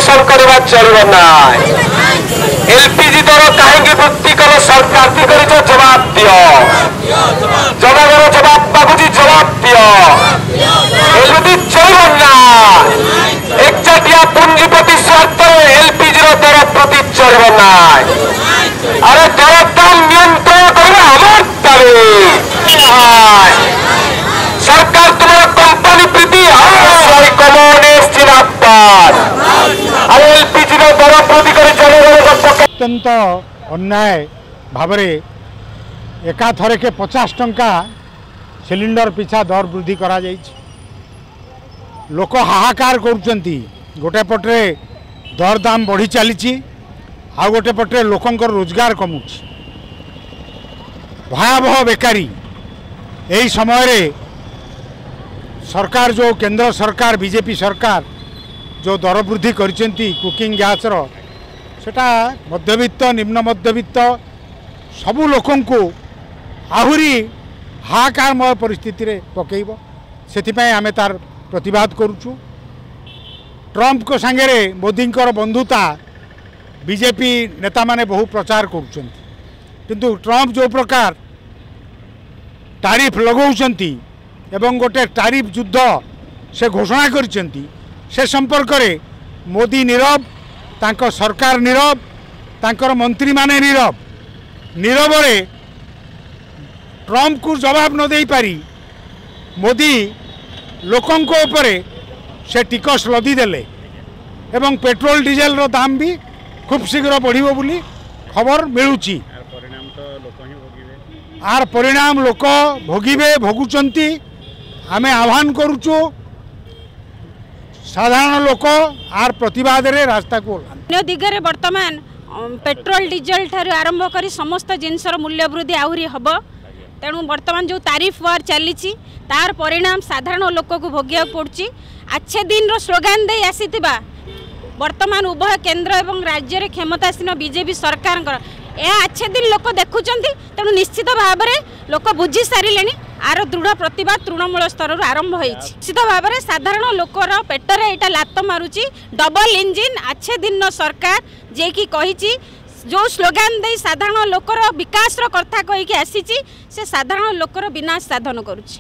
Promotion करवा चलो ना एलपीजी दर कहीं वृद्धि कल सरकार कर जवाब दियो जनगर जवाब मागुची जवाब दियो एलपीजी चलो ना एकचाटिया पुंजीपति स्वार्थ एलपीजी दर प्रति चलो ना अरे दर दाम नियंत्रण करवा हमार दाबी सरकार तुम्हारा कंपनी प्रति कम्युनिस्ट जिंदाबाद अरे एलपीजी दर प्रति कर जनगर अत्यंत अन्याय भाव एकाथर के 50 टंका सिलिंडर पिछा दर वृद्धि करा जाइछि। लोक हाहाकार करुचंती गोटे पटे दर दाम बढ़ी चली आ गोटे पटे लोकंकर रोजगार कमुछि भयावह बेकारी यही समय रे सरकार जो केंद्र सरकार बीजेपी सरकार जो दर वृद्धि करिसेंती कुकिंग गैस रो सेटा मध्यवित्त निम्न मध्यवित्त सबू लोकं को आहुरी हाहाकारमय परिस्थिति रे पकेइबो सेथिपाई आमे तार प्रतिवाद करूछु। ट्रंप को संगे मोदींकर बंधुता बीजेपी नेता माने बहु प्रचार करुचंती किंतु ट्रंप जो प्रकार तारीफ लगौचंती एवं गोटे तारीफ युद्ध से घोषणा करिसेंती से संपर्क रे मोदी नीरव तांको सरकार नीरव तांकर मंत्री माने नीरव नीरव रे ट्रंप को जवाब न दे पारी मोदी लोकों को ऊपरे से टिकस लदी देले एवं पेट्रोल डीजेल रो दाम भी खूब शीघ्र बढ़िबो बोली खबर मिलुची आर परिणाम लोक भोगिबे भोगुचंती आमे आह्वान करूचु साधारण लोक आर प्रतिवाद रे रास्ता को दिगरे वर्तमान पेट्रोल डीजेल ठारू आरंभ करी समस्त जिनसर मूल्य वृद्धि आहुरी हब तेणु वर्तमान जो तारीफ वार चली तार परिणाम साधारण लोक को भोगिया पड़ुछि। अच्छे दिन रो स्लोगान दे आसीथिबा वर्तमान उभय केंद्र एवं राज्य रे क्षमतासीन बीजेपी सरकार अच्छे दिन लोक देखुचंती तेणु निश्चित भाव में लोक बुझी सारे आर दृढ़ प्रतिवाद तृणमूल स्तर आरंभ होइछि। निश्चित भाव में साधारण लोकर पेटरे यहाँ लात मारुची डबल इंजिन अच्छे दिन सरकार जे कि कहिछि जो स्लोगान दे साधारण लोकर विकास कथा कहीकि आसी से साधारण लोकर विनाश साधन करुछि।